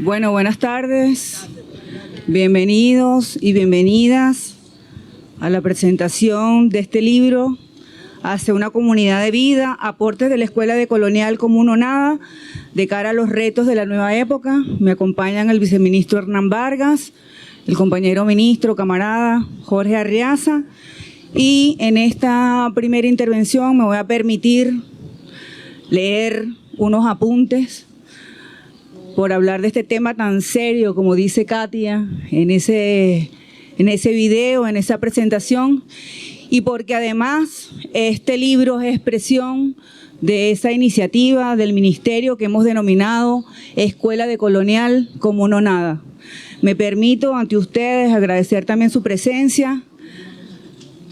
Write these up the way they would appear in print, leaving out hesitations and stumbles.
Bueno, buenas tardes. Bienvenidos y bienvenidas a la presentación de este libro, Hacia una comunidad de vida, aportes de la Escuela de Colonial como uno nada, de cara a los retos de la nueva época. Me acompañan el viceministro Hernán Vargas, el compañero ministro, camarada Jorge Arriaza, y en esta primera intervención me voy a permitir leer unos apuntes por hablar de este tema tan serio, como dice Katia en ese video, en esa presentación, y porque además este libro es expresión de esa iniciativa del ministerio que hemos denominado Escuela de Colonial como uno nada. Me permito ante ustedes agradecer también su presencia,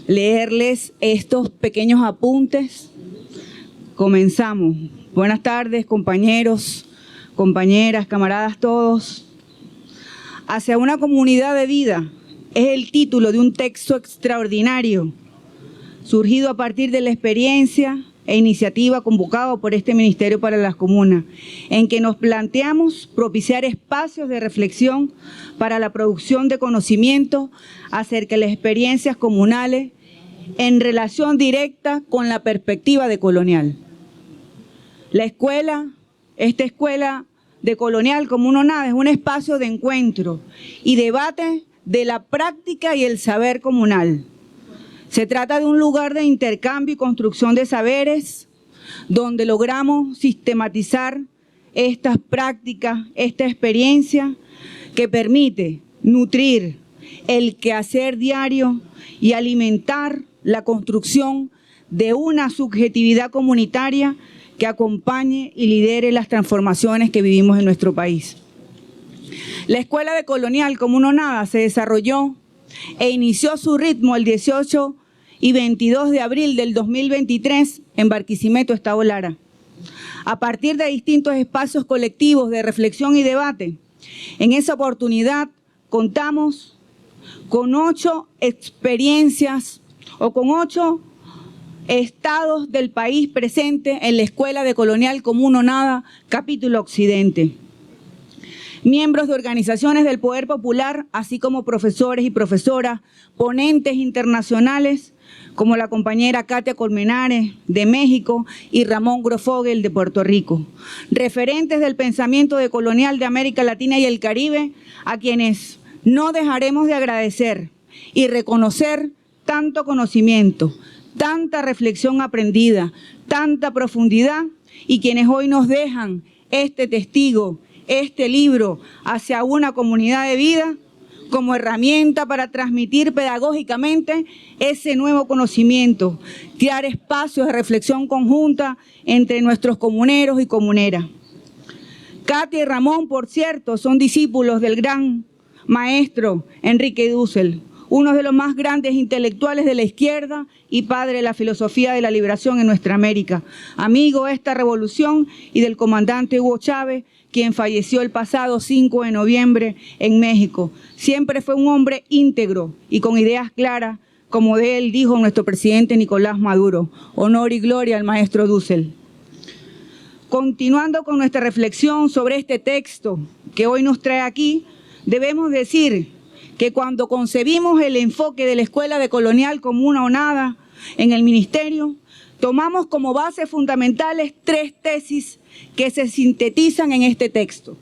leerles estos pequeños apuntes. Comenzamos. Buenas tardes, compañeros, compañeras, camaradas todos. Hacia una comunidad de vida es el título de un texto extraordinario, surgido a partir de la experiencia e iniciativa convocado por este Ministerio para las Comunas, en que nos planteamos propiciar espacios de reflexión para la producción de conocimiento acerca de las experiencias comunales en relación directa con la perspectiva de colonial. La escuela, esta escuela de colonial como uno nada, es un espacio de encuentro y debate de la práctica y el saber comunal. Se trata de un lugar de intercambio y construcción de saberes, donde logramos sistematizar estas prácticas, esta experiencia que permite nutrir el quehacer diario y alimentar la construcción de una subjetividad comunitaria que acompañe y lidere las transformaciones que vivimos en nuestro país. La Escuela de Colonial como uno nada se desarrolló e inició su ritmo el 18 y 22 de abril del 2023 en Barquisimeto, Estado Lara. A partir de distintos espacios colectivos de reflexión y debate, en esa oportunidad contamos con 8 experiencias o con 8 estados del país presentes en la Escuela de Colonial como uno nada, capítulo Occidente. Miembros de organizaciones del Poder Popular, así como profesores y profesoras, ponentes internacionales, como la compañera Katia Colmenares de México y Ramón Grofogel de Puerto Rico. Referentes del pensamiento decolonial de América Latina y el Caribe, a quienes no dejaremos de agradecer y reconocer tanto conocimiento, tanta reflexión aprendida, tanta profundidad, y quienes hoy nos dejan este testigo, este libro, Hacia una comunidad de vida, como herramienta para transmitir pedagógicamente ese nuevo conocimiento, crear espacios de reflexión conjunta entre nuestros comuneros y comuneras. Katia y Ramón, por cierto, son discípulos del gran maestro Enrique Dussel, uno de los más grandes intelectuales de la izquierda y padre de la filosofía de la liberación en nuestra América, amigo de esta revolución y del comandante Hugo Chávez, quien falleció el pasado 5 de noviembre en México. Siempre fue un hombre íntegro y con ideas claras, como de él dijo nuestro presidente Nicolás Maduro. Honor y gloria al maestro Dussel. Continuando con nuestra reflexión sobre este texto que hoy nos trae aquí, debemos decir que cuando concebimos el enfoque de la Escuela de Colonial como una o nada en el Ministerio, tomamos como bases fundamentales 3 tesis que se sintetizan en este texto.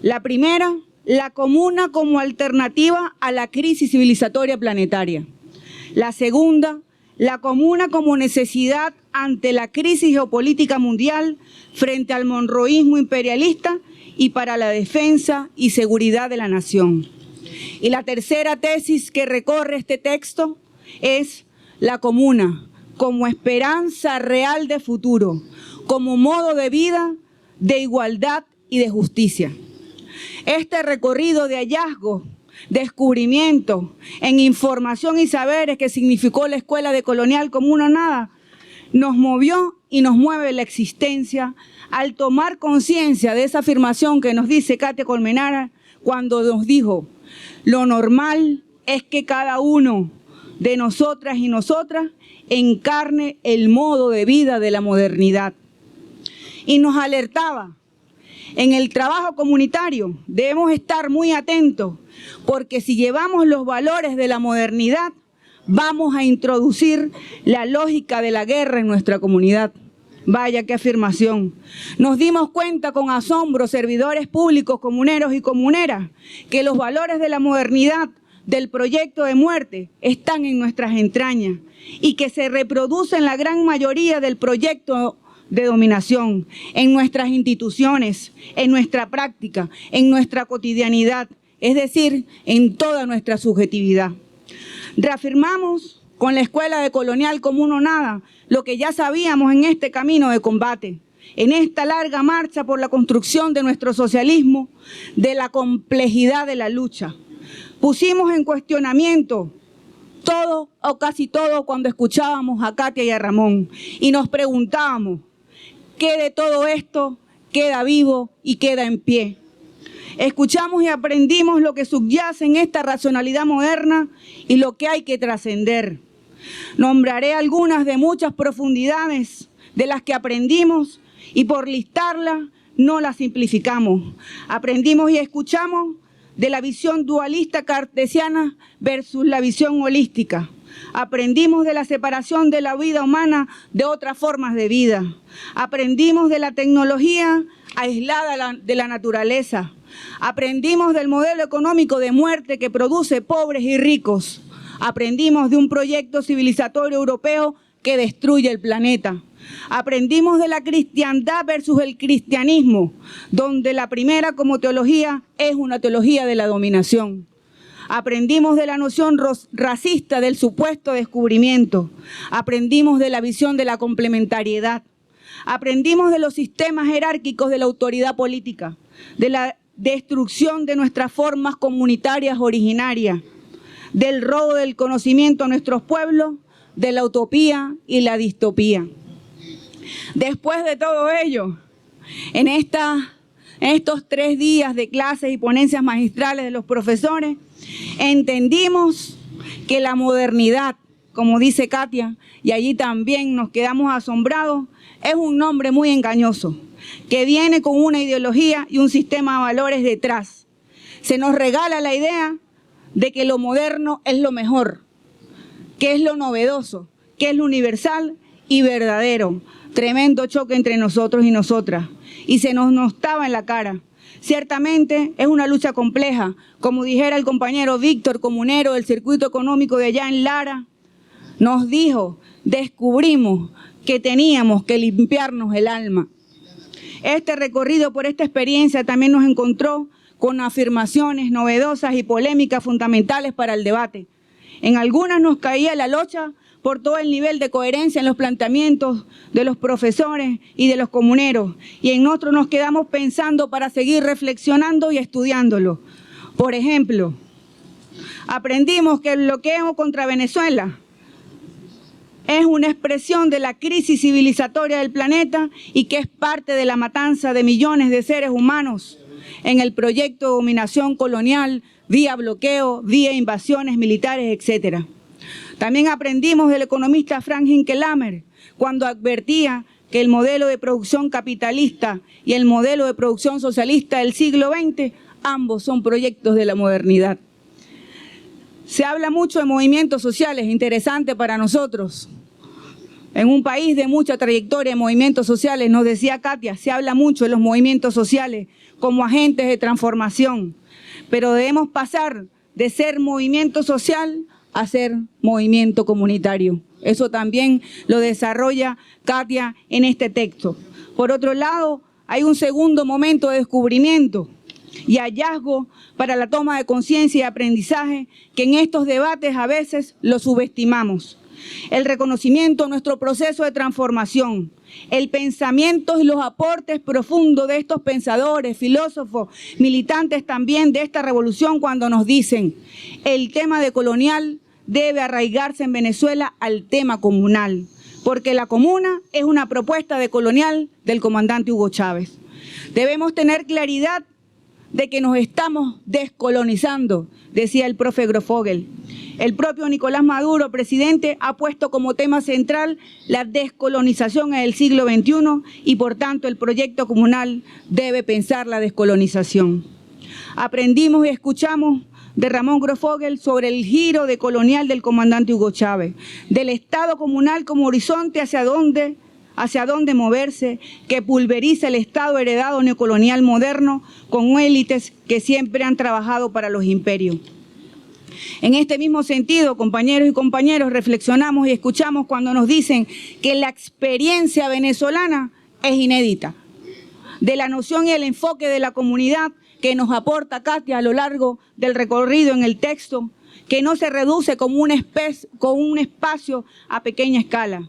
La primera, la comuna como alternativa a la crisis civilizatoria planetaria. La segunda, la comuna como necesidad ante la crisis geopolítica mundial frente al monroísmo imperialista y para la defensa y seguridad de la nación. Y la tercera tesis que recorre este texto es la comuna como esperanza real de futuro, como modo de vida, de igualdad y de justicia. Este recorrido de hallazgo, descubrimiento en información y saberes que significó la Escuela de Colonial como una nada, nos movió y nos mueve la existencia al tomar conciencia de esa afirmación que nos dice Katia Colmenares cuando nos dijo: lo normal es que cada uno de nosotras y nosotras encarne el modo de vida de la modernidad. Y nos alertaba En el trabajo comunitario debemos estar muy atentos, porque si llevamos los valores de la modernidad, vamos a introducir la lógica de la guerra en nuestra comunidad. Vaya qué afirmación. Nos dimos cuenta con asombro, servidores públicos, comuneros y comuneras, que los valores de la modernidad del proyecto de muerte están en nuestras entrañas y que se reproducen la gran mayoría del proyecto de dominación en nuestras instituciones, en nuestra práctica, en nuestra cotidianidad, es decir, en toda nuestra subjetividad. Reafirmamos con la Escuela de Colonial como uno nada lo que ya sabíamos en este camino de combate, en esta larga marcha por la construcción de nuestro socialismo, de la complejidad de la lucha. Pusimos en cuestionamiento todo o casi todo cuando escuchábamos a Katia y a Ramón y nos preguntábamos, ¿qué de todo esto queda vivo y queda en pie? Escuchamos y aprendimos lo que subyace en esta racionalidad moderna y lo que hay que trascender. Nombraré algunas de muchas profundidades de las que aprendimos y por listarlas no las simplificamos. Aprendimos y escuchamos de la visión dualista cartesiana versus la visión holística. Aprendimos de la separación de la vida humana de otras formas de vida. Aprendimos de la tecnología aislada de la naturaleza. Aprendimos del modelo económico de muerte que produce pobres y ricos. Aprendimos de un proyecto civilizatorio europeo que destruye el planeta. Aprendimos de la cristiandad versus el cristianismo, donde la primera como teología es una teología de la dominación. Aprendimos de la noción racista del supuesto descubrimiento. Aprendimos de la visión de la complementariedad. Aprendimos de los sistemas jerárquicos de la autoridad política, de la destrucción de nuestras formas comunitarias originarias, del robo del conocimiento a nuestros pueblos, de la utopía y la distopía. Después de todo ello, en estos 3 días de clases y ponencias magistrales de los profesores, entendimos que la modernidad, como dice Katia, y allí también nos quedamos asombrados, es un nombre muy engañoso, que viene con una ideología y un sistema de valores detrás. Se nos regala la idea de que lo moderno es lo mejor, que es lo novedoso, que es lo universal y verdadero. Tremendo choque entre nosotros y nosotras. Y se nos notaba en la cara. Ciertamente es una lucha compleja. Como dijera el compañero Víctor, comunero del circuito económico de allá en Lara, nos dijo, descubrimos que teníamos que limpiarnos el alma. Este recorrido por esta experiencia también nos encontró con afirmaciones novedosas y polémicas fundamentales para el debate. En algunas nos caía la locha por todo el nivel de coherencia en los planteamientos de los profesores y de los comuneros, y en otros nos quedamos pensando para seguir reflexionando y estudiándolo. Por ejemplo, aprendimos que el bloqueo contra Venezuela es una expresión de la crisis civilizatoria del planeta y que es parte de la matanza de millones de seres humanos en el proyecto de dominación colonial, vía bloqueo, vía invasiones militares, etc. También aprendimos del economista Frank Hinkelamer cuando advertía que el modelo de producción capitalista y el modelo de producción socialista del siglo XX, ambos son proyectos de la modernidad. Se habla mucho de movimientos sociales, interesante para nosotros. En un país de mucha trayectoria de movimientos sociales, nos decía Katia, se habla mucho de los movimientos sociales como agentes de transformación, pero debemos pasar de ser movimiento social a ser movimiento comunitario. Eso también lo desarrolla Katia en este texto. Por otro lado, hay un segundo momento de descubrimiento y hallazgo para la toma de conciencia y aprendizaje que en estos debates a veces lo subestimamos. El reconocimiento de nuestro proceso de transformación, el pensamiento y los aportes profundos de estos pensadores, filósofos, militantes también de esta revolución cuando nos dicen el tema de colonial debe arraigarse en Venezuela al tema comunal, porque la comuna es una propuesta de colonial del comandante Hugo Chávez. Debemos tener claridad de que nos estamos descolonizando, decía el profe Grofogel. El propio Nicolás Maduro, presidente, ha puesto como tema central la descolonización en el siglo XXI y, por tanto, el proyecto comunal debe pensar la descolonización. Aprendimos y escuchamos de Ramón Grofogel sobre el giro decolonial del comandante Hugo Chávez, del Estado comunal como horizonte hacia dónde moverse, que pulveriza el Estado heredado neocolonial moderno con élites que siempre han trabajado para los imperios. En este mismo sentido, compañeros y compañeras, reflexionamos y escuchamos cuando nos dicen que la experiencia venezolana es inédita. De la noción y el enfoque de la comunidad que nos aporta Katia a lo largo del recorrido en el texto, que no se reduce como un espacio a pequeña escala.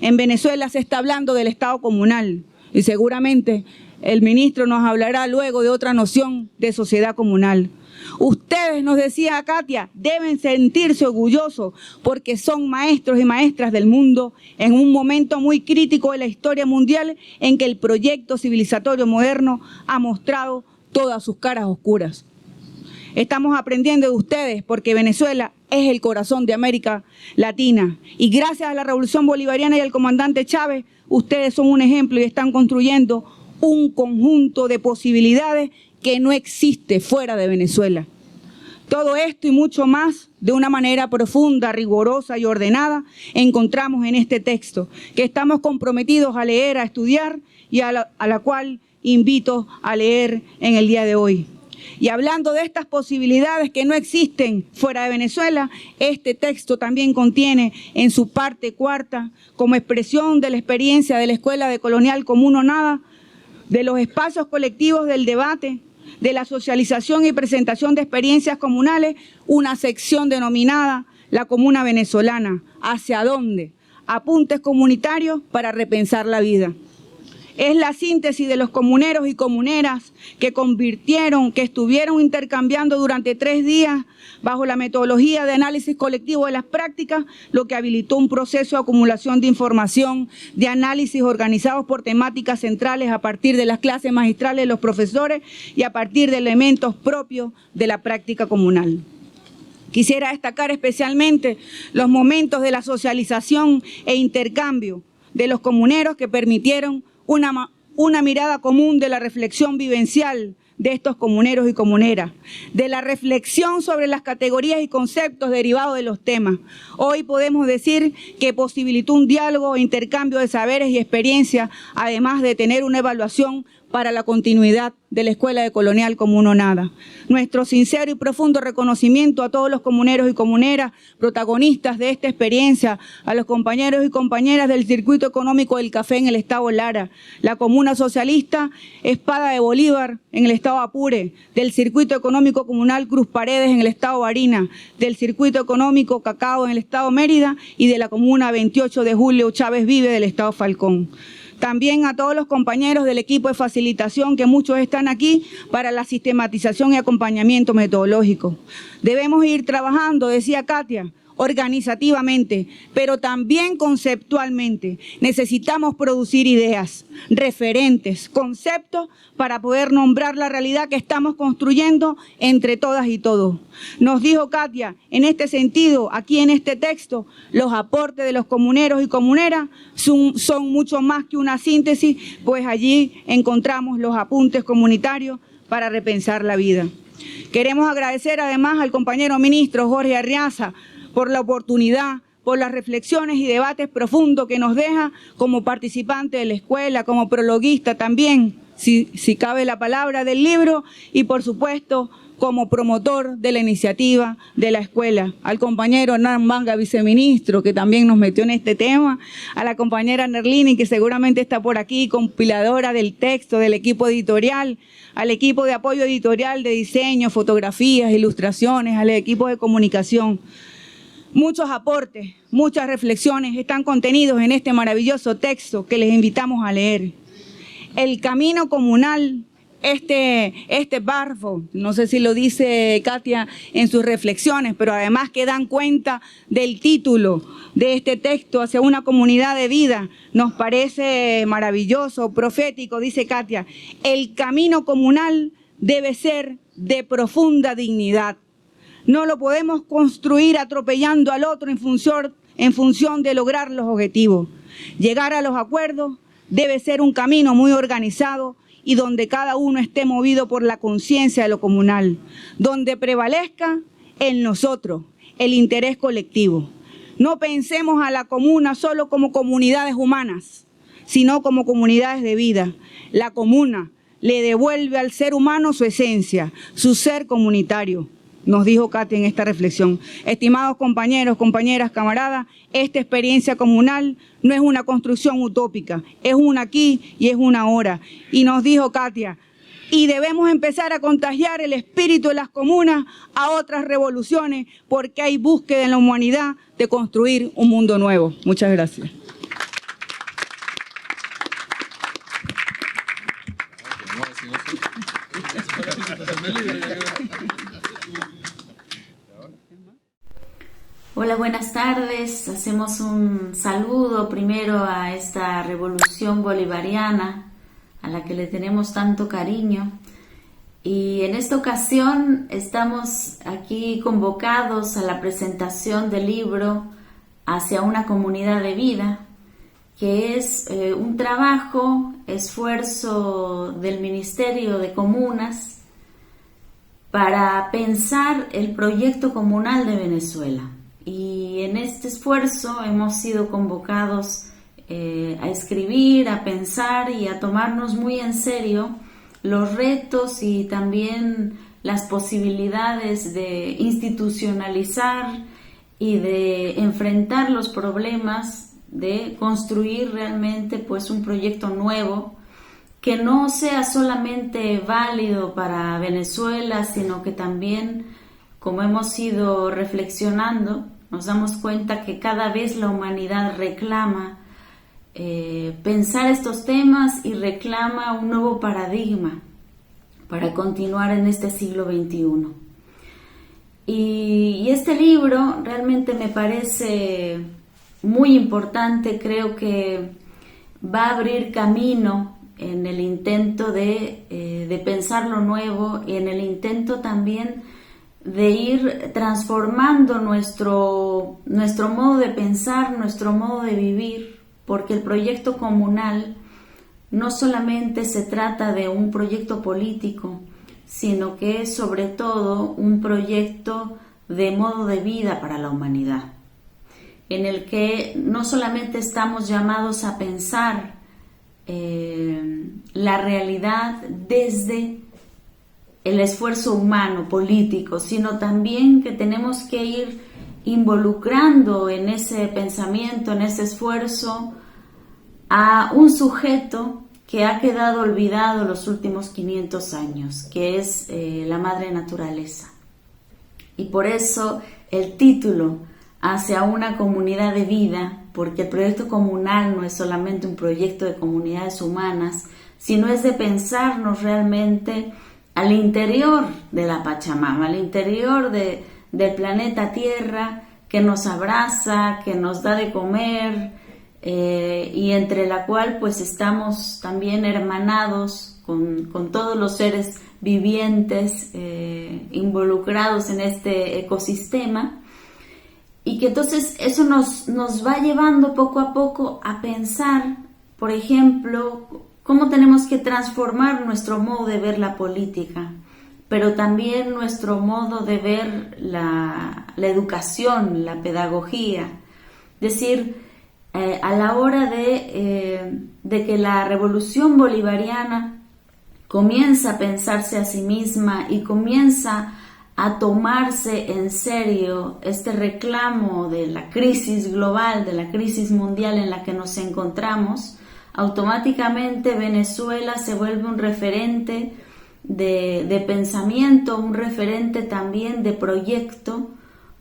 En Venezuela se está hablando del Estado comunal y seguramente el ministro nos hablará luego de otra noción de sociedad comunal. Ustedes, nos decía Katia, deben sentirse orgullosos porque son maestros y maestras del mundo en un momento muy crítico de la historia mundial en que el proyecto civilizatorio moderno ha mostrado todas sus caras oscuras. Estamos aprendiendo de ustedes porque Venezuela es el corazón de América Latina y gracias a la Revolución Bolivariana y al comandante Chávez, ustedes son un ejemplo y están construyendo un conjunto de posibilidades que no existe fuera de Venezuela. Todo esto y mucho más, de una manera profunda, rigurosa y ordenada, encontramos en este texto, que estamos comprometidos a leer, a estudiar y a la cual invito a leer en el día de hoy. Y hablando de estas posibilidades que no existen fuera de Venezuela, este texto también contiene en su parte cuarta, como expresión de la experiencia de la Escuela de Colonial Común o Nada, de los espacios colectivos del debate, de la socialización y presentación de experiencias comunales, una sección denominada La Comuna Venezolana. ¿Hacia dónde? Apuntes comunitarios para repensar la vida. Es la síntesis de los comuneros y comuneras que estuvieron intercambiando durante 3 días bajo la metodología de análisis colectivo de las prácticas, lo que habilitó un proceso de acumulación de información, de análisis organizados por temáticas centrales a partir de las clases magistrales de los profesores y a partir de elementos propios de la práctica comunal. Quisiera destacar especialmente los momentos de la socialización e intercambio de los comuneros que permitieron una mirada común de la reflexión vivencial de estos comuneros y comuneras, de la reflexión sobre las categorías y conceptos derivados de los temas. Hoy podemos decir que posibilitó un diálogo e intercambio de saberes y experiencias, además de tener una evaluación para la continuidad de la Escuela de Colonial Común o Nada. Nuestro sincero y profundo reconocimiento a todos los comuneros y comuneras, protagonistas de esta experiencia, a los compañeros y compañeras del Circuito Económico del Café en el Estado Lara, la Comuna Socialista Espada de Bolívar en el Estado Apure, del Circuito Económico Comunal Cruz Paredes en el Estado Barinas, del Circuito Económico Cacao en el Estado Mérida y de la Comuna 28 de Julio Chávez Vive del Estado Falcón. También a todos los compañeros del equipo de facilitación, que muchos están aquí, para la sistematización y acompañamiento metodológico. Debemos ir trabajando, decía Katia, organizativamente, pero también conceptualmente. Necesitamos producir ideas, referentes, conceptos para poder nombrar la realidad que estamos construyendo entre todas y todos. Nos dijo Katia, en este sentido, aquí en este texto, los aportes de los comuneros y comuneras son mucho más que una síntesis, pues allí encontramos los apuntes comunitarios para repensar la vida. Queremos agradecer además al compañero ministro Jorge Arriaza por la oportunidad, por las reflexiones y debates profundos que nos deja como participante de la escuela, como prologuista también, si cabe la palabra, del libro, y por supuesto como promotor de la iniciativa de la escuela, al compañero Hernán Manga, viceministro, que también nos metió en este tema, a la compañera Nerlini, que seguramente está por aquí, compiladora del texto, del equipo editorial, al equipo de apoyo editorial de diseño, fotografías, ilustraciones, al equipo de comunicación. Muchos aportes, muchas reflexiones están contenidos en este maravilloso texto que les invitamos a leer. El camino comunal, este párrafo, no sé si lo dice Katia en sus reflexiones, pero además que dan cuenta del título de este texto, hacia una comunidad de vida, nos parece maravilloso, profético, dice Katia. El camino comunal debe ser de profunda dignidad. No lo podemos construir atropellando al otro en función de lograr los objetivos. Llegar a los acuerdos debe ser un camino muy organizado y donde cada uno esté movido por la conciencia de lo comunal, donde prevalezca en nosotros el interés colectivo. No pensemos a la comuna solo como comunidades humanas, sino como comunidades de vida. La comuna le devuelve al ser humano su esencia, su ser comunitario, nos dijo Katia en esta reflexión. Estimados compañeros, compañeras, camaradas, esta experiencia comunal no es una construcción utópica, es una aquí y es una ahora. Y nos dijo Katia, y debemos empezar a contagiar el espíritu de las comunas a otras revoluciones, porque hay búsqueda en la humanidad de construir un mundo nuevo. Muchas gracias. Hola, buenas tardes. Hacemos un saludo primero a esta revolución bolivariana a la que le tenemos tanto cariño. Y en esta ocasión estamos aquí convocados a la presentación del libro Hacia una comunidad de vida, que es un trabajo, esfuerzo del Ministerio de Comunas para pensar el proyecto comunal de Venezuela. Y en este esfuerzo hemos sido convocados a escribir, a pensar y a tomarnos muy en serio los retos y también las posibilidades de institucionalizar y de enfrentar los problemas, de construir realmente pues un proyecto nuevo que no sea solamente válido para Venezuela, sino que también, como hemos ido reflexionando, nos damos cuenta que cada vez la humanidad reclama pensar estos temas y reclama un nuevo paradigma para continuar en este siglo XXI. Y este libro realmente me parece muy importante, creo que va a abrir camino en el intento de pensar lo nuevo y en el intento también de ir transformando nuestro modo de pensar, nuestro modo de vivir, porque el proyecto comunal no solamente se trata de un proyecto político, sino que es sobre todo un proyecto de modo de vida para la humanidad, en el que no solamente estamos llamados a pensar la realidad desde el esfuerzo humano, político, sino también que tenemos que ir involucrando en ese pensamiento, en ese esfuerzo, a un sujeto que ha quedado olvidado los últimos 500 años, que es la madre naturaleza. Y por eso el título, Hacia una comunidad de vida, porque el proyecto comunal no es solamente un proyecto de comunidades humanas, sino es de pensarnos realmente al interior de la Pachamama, al interior del planeta Tierra, que nos abraza, que nos da de comer, y entre la cual pues estamos también hermanados con todos los seres vivientes involucrados en este ecosistema, y que entonces eso nos va llevando poco a poco a pensar, por ejemplo, cómo tenemos que transformar nuestro modo de ver la política, pero también nuestro modo de ver la educación, la pedagogía. Es decir, a la hora de que la revolución bolivariana comienza a pensarse a sí misma y comienza a tomarse en serio este reclamo de la crisis global, de la crisis mundial en la que nos encontramos, automáticamente Venezuela se vuelve un referente de pensamiento, un referente también de proyecto,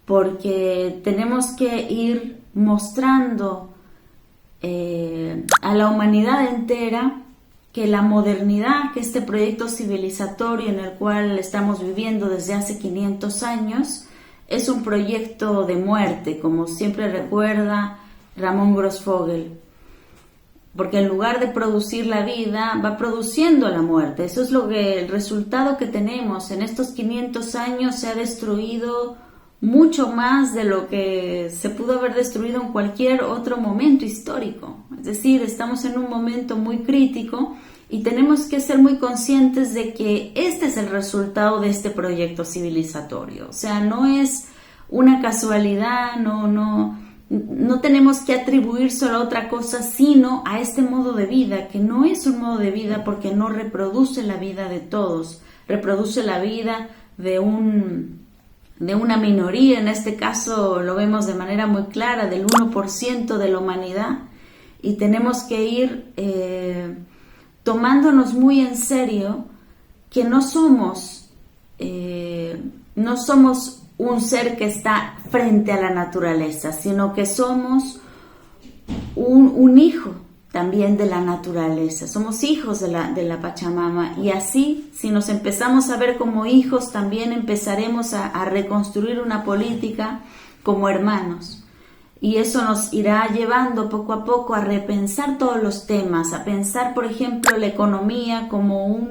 porque tenemos que ir mostrando a la humanidad entera que la modernidad, que este proyecto civilizatorio en el cual estamos viviendo desde hace 500 años, es un proyecto de muerte, como siempre recuerda Ramón Grossfogel. porque en lugar de producir la vida, va produciendo la muerte. Eso es el resultado que tenemos. En estos 500 años se ha destruido mucho más de lo que se pudo haber destruido en cualquier otro momento histórico. Es decir, estamos en un momento muy crítico y tenemos que ser muy conscientes de que este es el resultado de este proyecto civilizatorio. O sea, no es una casualidad, no tenemos que atribuir solo a otra cosa, sino a este modo de vida, que no es un modo de vida porque no reproduce la vida de todos, reproduce la vida de una minoría. En este caso lo vemos de manera muy clara, del 1% de la humanidad, y tenemos que ir tomándonos muy en serio que no somos un ser que está frente a la naturaleza, sino que somos un hijo también de la naturaleza, somos hijos de la Pachamama, y así, si nos empezamos a ver como hijos, también empezaremos a reconstruir una política como hermanos, y eso nos irá llevando poco a poco a repensar todos los temas, a pensar, por ejemplo, la economía como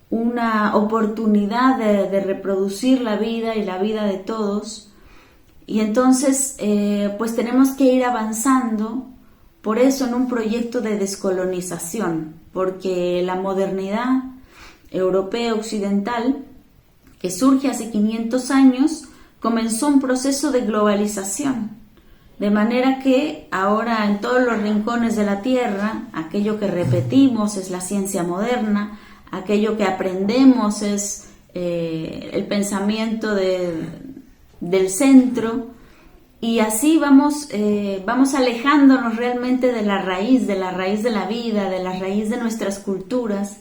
una oportunidad de reproducir la vida y la vida de todos. Y entonces pues tenemos que ir avanzando por eso en un proyecto de descolonización, porque la modernidad europea occidental que surge hace 500 años comenzó un proceso de globalización, de manera que ahora en todos los rincones de la tierra aquello que repetimos es la ciencia moderna, aquello que aprendemos es el pensamiento del centro, y así vamos alejándonos realmente de la raíz de la vida, de la raíz de nuestras culturas,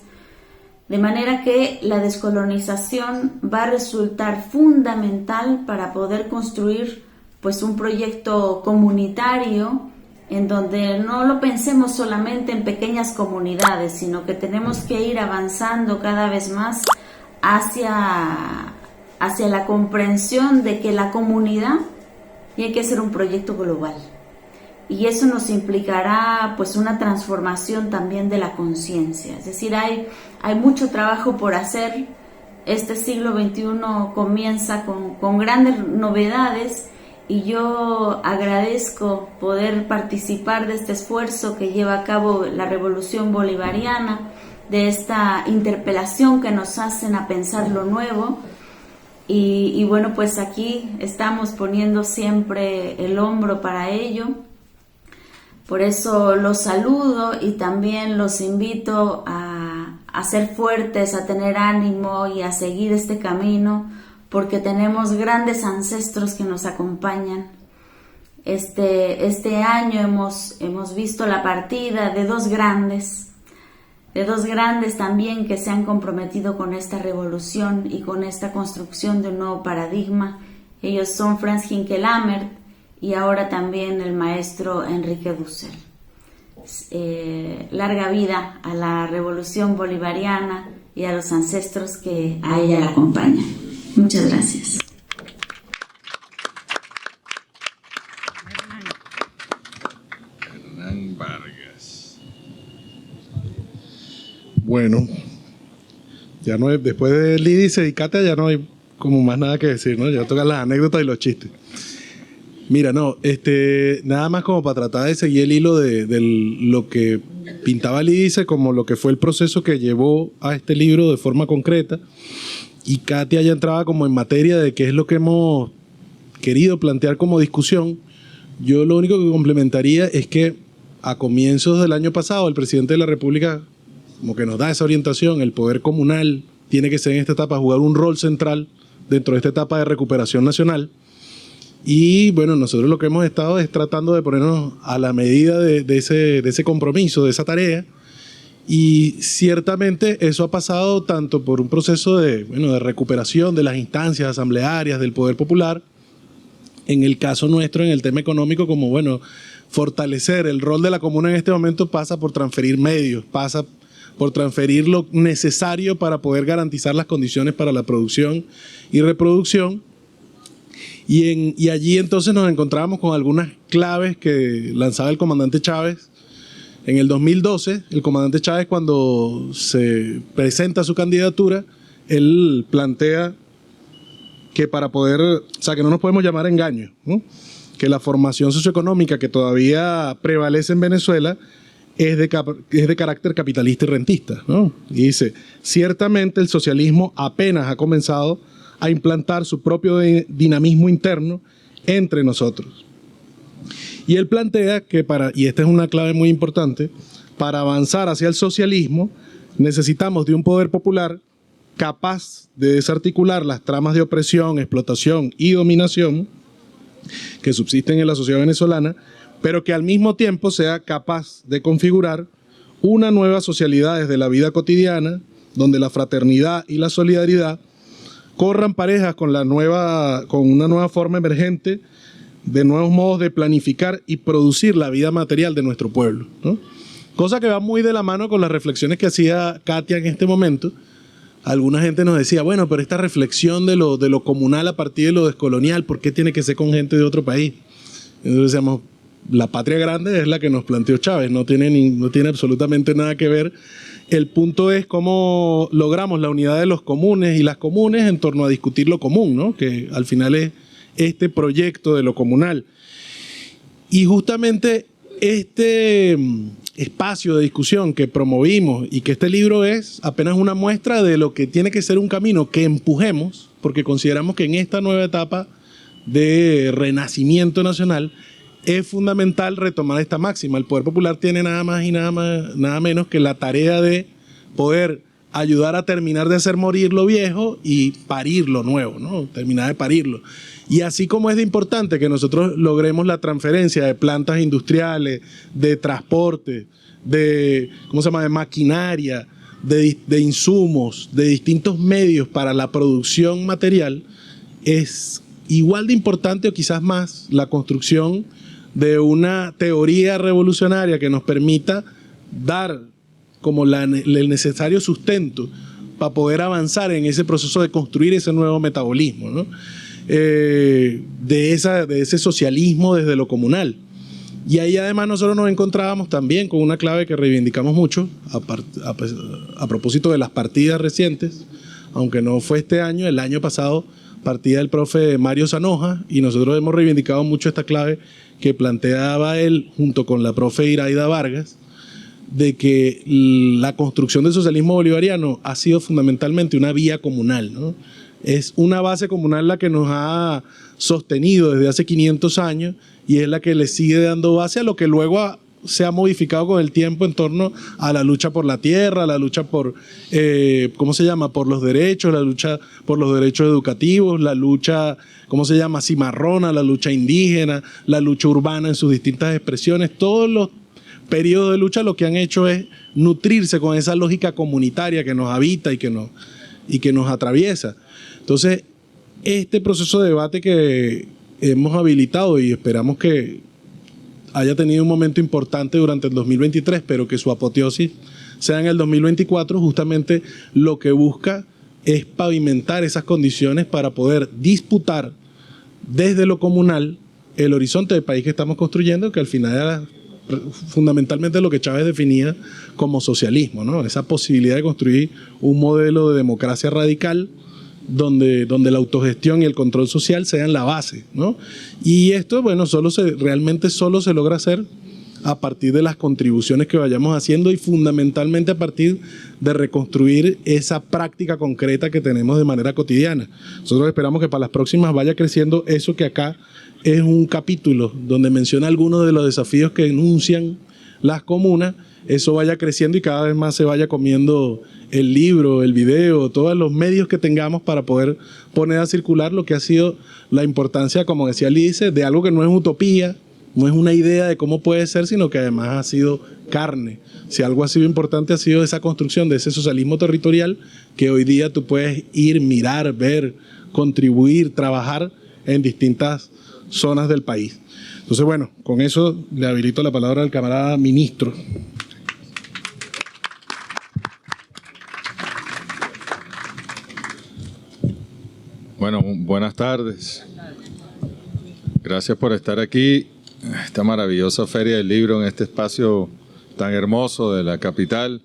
de manera que la descolonización va a resultar fundamental para poder construir pues un proyecto comunitario en donde no lo pensemos solamente en pequeñas comunidades, sino que tenemos que ir avanzando cada vez más hacia la comprensión de que la comunidad tiene que ser un proyecto global. Y eso nos implicará pues una transformación también de la conciencia. Es decir, hay mucho trabajo por hacer. Este siglo XXI comienza con grandes novedades, y yo agradezco poder participar de este esfuerzo que lleva a cabo la Revolución Bolivariana, de esta interpelación que nos hacen a pensar lo nuevo. Y bueno, pues aquí estamos poniendo siempre el hombro para ello. Por eso los saludo y también los invito a ser fuertes, a tener ánimo y a seguir este camino, porque tenemos grandes ancestros que nos acompañan. Este año hemos visto la partida de dos grandes también que se han comprometido con esta revolución y con esta construcción de un nuevo paradigma. Ellos son Franz Hinkelammert y ahora también el maestro Enrique Dussel. Larga vida a la Revolución Bolivariana y a los ancestros que a ella la acompañan. Muchas gracias. Hernán Vargas. Bueno, ya no hay, después de Lidice y Katia ya no hay como más nada que decir, ¿no? Ya tocan las anécdotas y los chistes. Mira, no, nada más como para tratar de seguir el hilo de lo que pintaba Lidice como lo que fue el proceso que llevó a este libro de forma concreta. Y Katia ya entraba como en materia de qué es lo que hemos querido plantear como discusión. Yo lo único que complementaría es que a comienzos del año pasado el presidente de la República como que nos da esa orientación, el poder comunal tiene que ser en esta etapa jugar un rol central dentro de esta etapa de recuperación nacional. Y bueno, nosotros lo que hemos estado es tratando de ponernos a la medida de ese compromiso, de esa tarea. Y ciertamente eso ha pasado tanto por un proceso de recuperación de las instancias asamblearias del poder popular, en el caso nuestro, en el tema económico, como fortalecer el rol de la comuna en este momento pasa por transferir medios, pasa por transferir lo necesario para poder garantizar las condiciones para la producción y reproducción. Y allí entonces nos encontramos con algunas claves que lanzaba el comandante Chávez, En el 2012, el comandante Chávez, cuando se presenta su candidatura, él plantea que para poder, o sea, que no nos podemos llamar engaño, ¿no? Que la formación socioeconómica que todavía prevalece en Venezuela es de carácter capitalista y rentista, ¿no? Y dice, ciertamente el socialismo apenas ha comenzado a implantar su propio dinamismo interno entre nosotros. Y él plantea que y esta es una clave muy importante, para avanzar hacia el socialismo necesitamos de un poder popular capaz de desarticular las tramas de opresión, explotación y dominación que subsisten en la sociedad venezolana, pero que al mismo tiempo sea capaz de configurar una nueva socialidad desde la vida cotidiana, donde la fraternidad y la solidaridad corran parejas con una nueva forma emergente de nuevos modos de planificar y producir la vida material de nuestro pueblo, ¿no? Cosa que va muy de la mano con las reflexiones que hacía Katia en este momento. Alguna gente nos decía, bueno, pero esta reflexión de lo comunal a partir de lo descolonial, ¿por qué tiene que ser con gente de otro país? Entonces decíamos, la patria grande es la que nos planteó Chávez, no tiene absolutamente nada que ver. El punto es cómo logramos la unidad de los comunes y las comunes en torno a discutir lo común, ¿no? Que al final es este proyecto de lo comunal. Y justamente este espacio de discusión que promovimos y que este libro es apenas una muestra de lo que tiene que ser un camino que empujemos, porque consideramos que en esta nueva etapa de renacimiento nacional es fundamental retomar esta máxima. El poder popular tiene nada más y nada menos que la tarea de poder ayudar a terminar de hacer morir lo viejo y parir lo nuevo, ¿no? Terminar de parirlo. Y así como es de importante que nosotros logremos la transferencia de plantas industriales, de transporte, de maquinaria, de insumos, de distintos medios para la producción material, es igual de importante o quizás más la construcción de una teoría revolucionaria que nos permita dar como el necesario sustento para poder avanzar en ese proceso de construir ese nuevo metabolismo, ¿no? De ese socialismo desde lo comunal. Y ahí además nosotros nos encontrábamos también con una clave que reivindicamos mucho a propósito de las partidas recientes, aunque no fue este año, el año pasado partida del profe Mario Zanoja, y nosotros hemos reivindicado mucho esta clave que planteaba él junto con la profe Iraida Vargas, de que la construcción del socialismo bolivariano ha sido fundamentalmente una vía comunal, ¿no? Es una base comunal la que nos ha sostenido desde hace 500 años y es la que le sigue dando base a lo que luego se ha modificado con el tiempo en torno a la lucha por la tierra, la lucha por, por los derechos, la lucha por los derechos educativos, la lucha, cimarrona, la lucha indígena, la lucha urbana en sus distintas expresiones. Todos los periodos de lucha lo que han hecho es nutrirse con esa lógica comunitaria que nos habita y que nos atraviesa. Entonces, este proceso de debate que hemos habilitado y esperamos que haya tenido un momento importante durante el 2023, pero que su apoteosis sea en el 2024, justamente lo que busca es pavimentar esas condiciones para poder disputar desde lo comunal el horizonte del país que estamos construyendo, que al final era fundamentalmente lo que Chávez definía como socialismo, ¿no? Esa posibilidad de construir un modelo de democracia radical donde la autogestión y el control social sean la base, ¿no? Y esto, bueno, realmente solo se logra hacer a partir de las contribuciones que vayamos haciendo y fundamentalmente a partir de reconstruir esa práctica concreta que tenemos de manera cotidiana. Nosotros esperamos que para las próximas vaya creciendo eso que acá es un capítulo donde menciona algunos de los desafíos que enuncian las comunas, eso vaya creciendo y cada vez más se vaya comiendo el libro, el video, todos los medios que tengamos para poder poner a circular lo que ha sido la importancia, como decía Lidice, de algo que no es utopía, no es una idea de cómo puede ser, sino que además ha sido carne. Si algo ha sido importante ha sido esa construcción de ese socialismo territorial que hoy día tú puedes ir, mirar, ver, contribuir, trabajar en distintas zonas del país. Entonces, bueno, con eso le habilito la palabra al camarada ministro. Bueno, buenas tardes. Gracias por estar aquí. Esta maravillosa Feria del Libro en este espacio tan hermoso de la capital,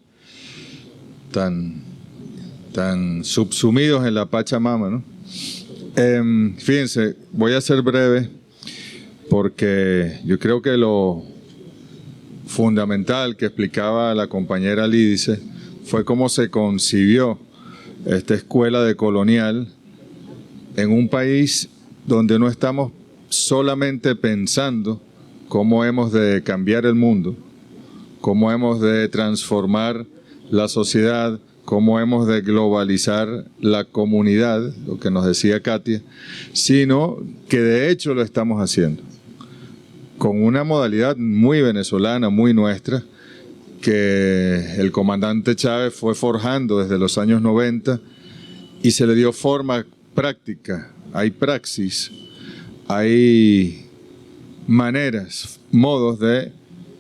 tan subsumidos en la Pachamama, ¿no? Fíjense, voy a ser breve porque yo creo que lo fundamental que explicaba la compañera Lídice fue cómo se concibió esta escuela de colonial en un país donde no estamos solamente pensando cómo hemos de cambiar el mundo, cómo hemos de transformar la sociedad, cómo hemos de globalizar la comunidad, lo que nos decía Katia, sino que de hecho lo estamos haciendo con una modalidad muy venezolana, muy nuestra, que el comandante Chávez fue forjando desde los años 90 y se le dio forma práctica. Hay praxis, hay maneras, modos de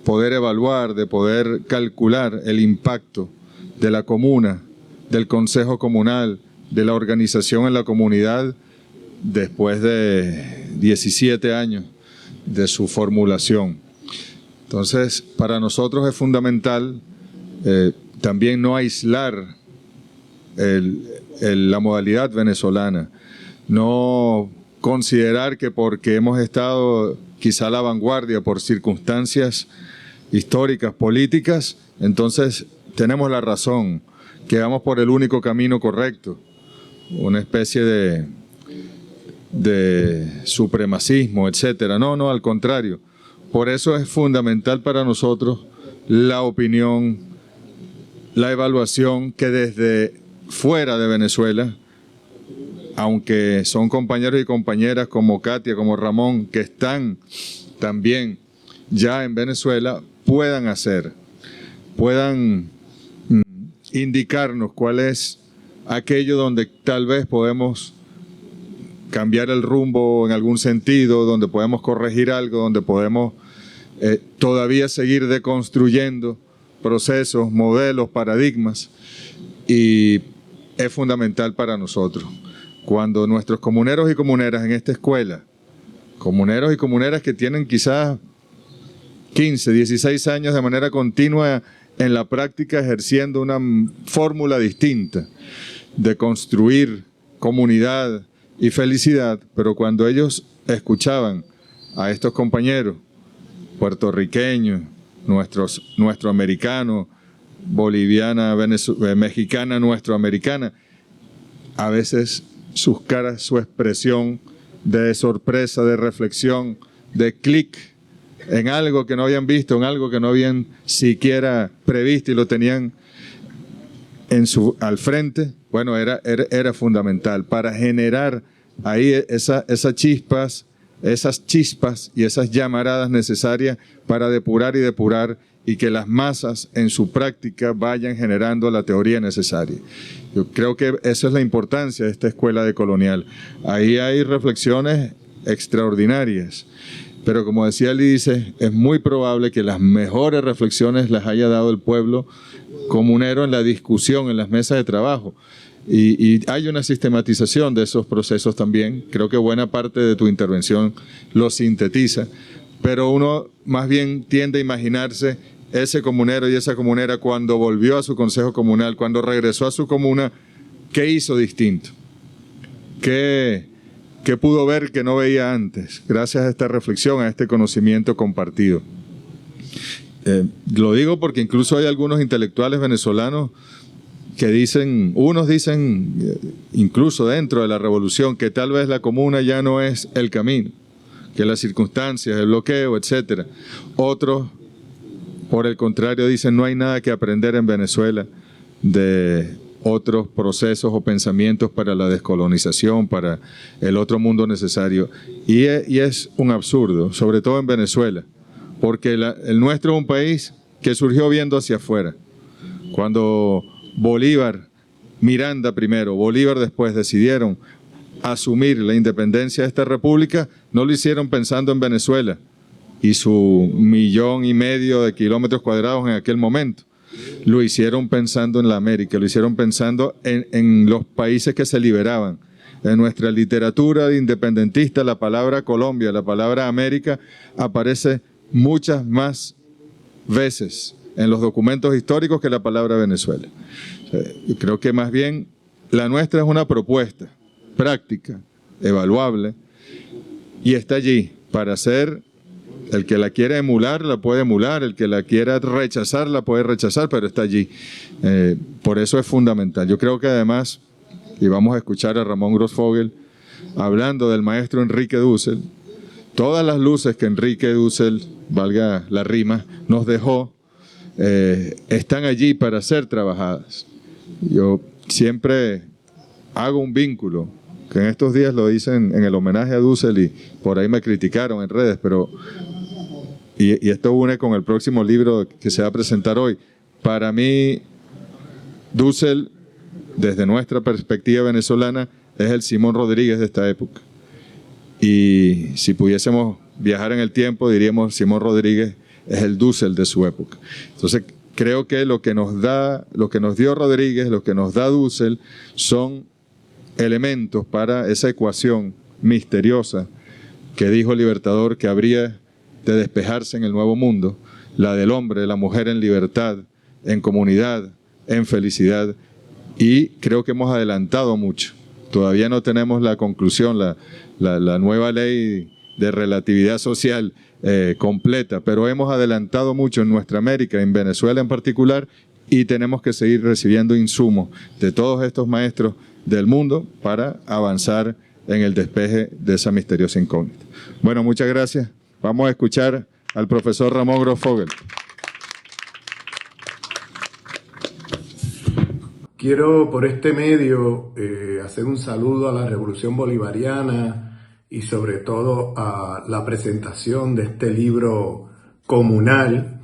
poder evaluar, de poder calcular el impacto de la comuna, del consejo comunal, de la organización en la comunidad después de 17 años de su formulación. Entonces, para nosotros es fundamental también no aislar la modalidad venezolana, no considerar que porque hemos estado quizá a la vanguardia por circunstancias históricas, políticas, entonces tenemos la razón, que vamos por el único camino correcto, una especie de supremacismo, etcétera. No, al contrario. Por eso es fundamental para nosotros la opinión, la evaluación que desde fuera de Venezuela, aunque son compañeros y compañeras como Katia, como Ramón, que están también ya en Venezuela, puedan hacer, puedan indicarnos cuál es aquello donde tal vez podemos cambiar el rumbo en algún sentido, donde podemos corregir algo, donde podemos todavía seguir deconstruyendo procesos, modelos, paradigmas, y es fundamental para nosotros. Cuando nuestros comuneros y comuneras en esta escuela, comuneros y comuneras que tienen quizás 15, 16 años de manera continua en la práctica ejerciendo una fórmula distinta de construir comunidad y felicidad, pero cuando ellos escuchaban a estos compañeros puertorriqueños, nuestro americano, boliviana, mexicana, nuestroamericana, a veces sus caras, su expresión de sorpresa, de reflexión, de clic en algo que no habían visto, en algo que no habían siquiera previsto y lo tenían al frente, bueno, era fundamental para generar ahí esas chispas y esas llamaradas necesarias para depurar y que las masas en su práctica vayan generando la teoría necesaria. Yo creo que esa es la importancia de esta escuela de colonial. Ahí hay reflexiones extraordinarias, pero como decía Lídice, es muy probable que las mejores reflexiones las haya dado el pueblo comunero en la discusión, en las mesas de trabajo. Y hay una sistematización de esos procesos también. Creo que buena parte de tu intervención lo sintetiza, pero uno más bien tiende a imaginarse ese comunero y esa comunera cuando volvió a su consejo comunal, cuando regresó a su comuna, ¿qué hizo distinto? ¿Qué pudo ver que no veía antes? Gracias a esta reflexión, a este conocimiento compartido. Lo digo porque incluso hay algunos intelectuales venezolanos que dicen, unos dicen, incluso dentro de la revolución, que tal vez la comuna ya no es el camino, que las circunstancias, el bloqueo, etcétera. Otros, por el contrario, dicen, no hay nada que aprender en Venezuela de otros procesos o pensamientos para la descolonización, para el otro mundo necesario. Y es un absurdo, sobre todo en Venezuela, porque el nuestro es un país que surgió viendo hacia afuera. Cuando Bolívar, Miranda primero, Bolívar después decidieron asumir la independencia de esta república, no lo hicieron pensando en Venezuela y su 1,5 millones de kilómetros cuadrados en aquel momento. Lo hicieron pensando en la América, lo hicieron pensando en los países que se liberaban. En nuestra literatura independentista, la palabra Colombia, la palabra América aparece muchas más veces en los documentos históricos que la palabra Venezuela. O sea, yo creo que más bien la nuestra es una propuesta práctica, evaluable, y está allí para ser, el que la quiera emular, la puede emular, el que la quiera rechazar, la puede rechazar, pero está allí. Por eso es fundamental. Yo creo que además, y vamos a escuchar a Ramón Grossfogel hablando del maestro Enrique Dussel, todas las luces que Enrique Dussel, valga la rima, nos dejó, están allí para ser trabajadas. Yo siempre hago un vínculo, que en estos días lo dicen en el homenaje a Dussel y por ahí me criticaron en redes, pero y esto une con el próximo libro que se va a presentar hoy. Para mí, Dussel, desde nuestra perspectiva venezolana, es el Simón Rodríguez de esta época. Y si pudiésemos viajar en el tiempo, diríamos Simón Rodríguez es el Dussel de su época. Entonces, creo que lo que nos dio Rodríguez, lo que nos da Dussel, son elementos para esa ecuación misteriosa que dijo el Libertador que habría de despejarse en el nuevo mundo, la del hombre, la mujer en libertad, en comunidad, en felicidad, y creo que hemos adelantado mucho. Todavía no tenemos la conclusión, la nueva ley de relatividad social completa, pero hemos adelantado mucho en nuestra América, en Venezuela en particular, y tenemos que seguir recibiendo insumos de todos estos maestros del mundo para avanzar en el despeje de esa misteriosa incógnita. Bueno, muchas gracias. Vamos a escuchar al profesor Ramón Grossfogel. Quiero por este medio hacer un saludo a la Revolución Bolivariana y sobre todo a la presentación de este libro comunal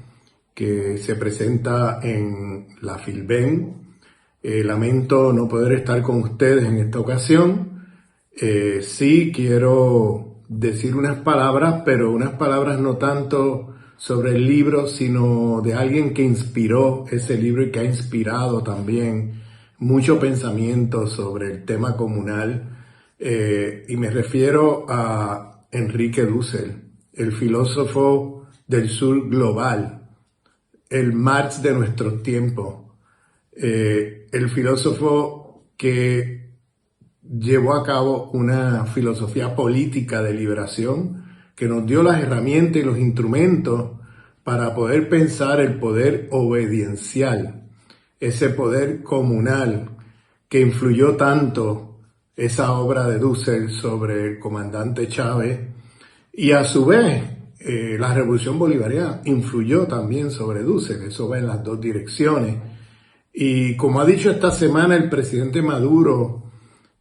que se presenta en la Filben. Lamento no poder estar con ustedes en esta ocasión. Sí quiero decir unas palabras, pero unas palabras no tanto sobre el libro, sino de alguien que inspiró ese libro y que ha inspirado también mucho pensamiento sobre el tema comunal. Y me refiero a Enrique Dussel, el filósofo del sur global, el Marx de nuestros tiempos, el filósofo que llevó a cabo una filosofía política de liberación que nos dio las herramientas y los instrumentos para poder pensar el poder obediencial, ese poder comunal que influyó tanto esa obra de Dussel sobre el comandante Chávez, y a su vez la Revolución Bolivariana influyó también sobre Dussel. Eso va en las dos direcciones. Y como ha dicho esta semana el presidente Maduro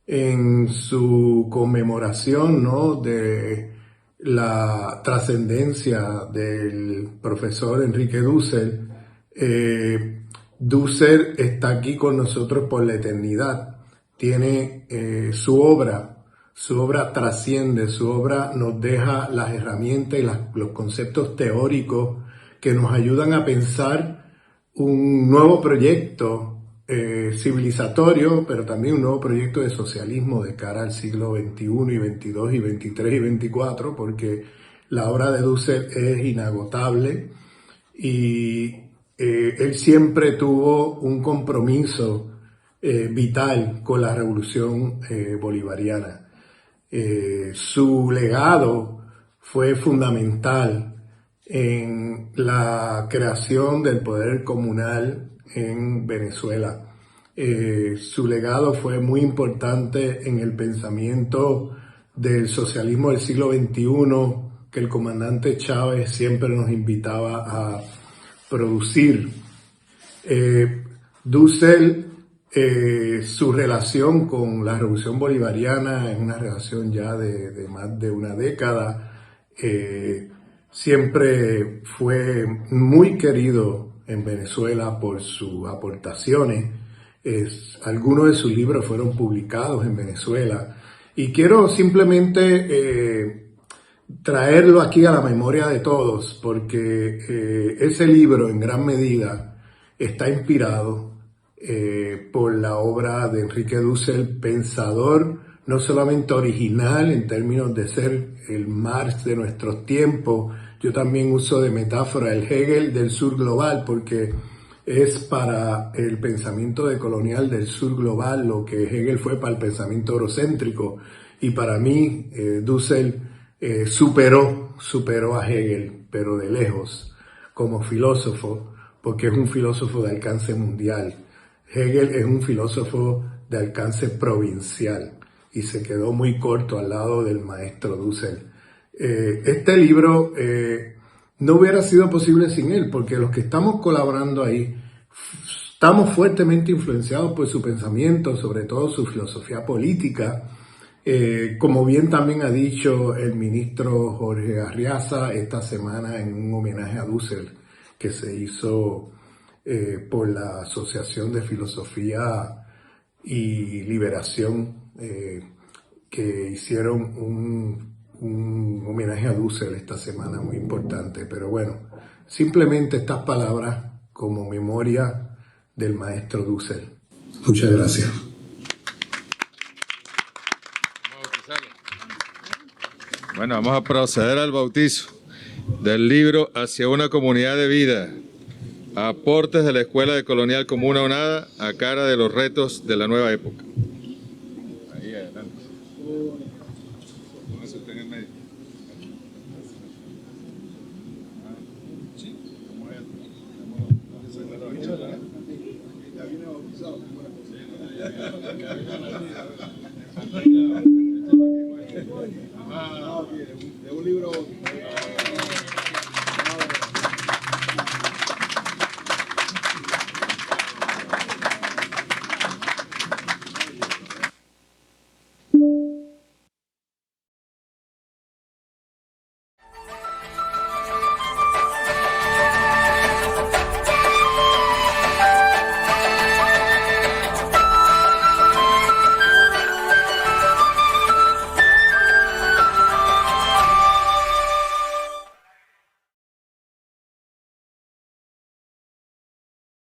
en su conmemoración, ¿no?, de la trascendencia del profesor Enrique Dussel, Dussel está aquí con nosotros por la eternidad. Tiene su obra trasciende, su obra nos deja las herramientas y los conceptos teóricos que nos ayudan a pensar un nuevo proyecto civilizatorio, pero también un nuevo proyecto de socialismo de cara al siglo XXI y XXII y XXIII y XXIV, porque la obra de Dussel es inagotable y él siempre tuvo un compromiso vital con la revolución bolivariana. Su legado fue fundamental en la creación del poder comunal en Venezuela. Su legado fue muy importante en el pensamiento del socialismo del siglo XXI que el comandante Chávez siempre nos invitaba a producir. Dussel, su relación con la Revolución Bolivariana es una relación ya de más de una década. Siempre fue muy querido en Venezuela por sus aportaciones. Algunos de sus libros fueron publicados en Venezuela. Y quiero simplemente traerlo aquí a la memoria de todos, porque ese libro en gran medida está inspirado por la obra de Enrique Dussel, pensador no solamente original en términos de ser el Marx de nuestros tiempos, yo también uso de metáfora el Hegel del sur global, porque es para el pensamiento decolonial del sur global lo que Hegel fue para el pensamiento eurocéntrico, y para mí Dussel superó a Hegel, pero de lejos, como filósofo, porque es un filósofo de alcance mundial. Hegel es un filósofo de alcance provincial y se quedó muy corto al lado del maestro Dussel. Este libro no hubiera sido posible sin él, porque los que estamos colaborando ahí estamos fuertemente influenciados por su pensamiento, sobre todo su filosofía política. Como bien también ha dicho el ministro Jorge Arriaza esta semana en un homenaje a Dussel que se hizo por la Asociación de Filosofía y Liberación, que hicieron un homenaje a Dussel esta semana muy importante. Pero bueno, simplemente estas palabras como memoria del maestro Dussel. Muchas gracias. Bueno, vamos a proceder al bautizo del libro Hacia una comunidad de vida. Aportes de la Escuela de Colonial como una onada a cara de los retos de la nueva época. Ahí adelante. Póngase usted en el medio.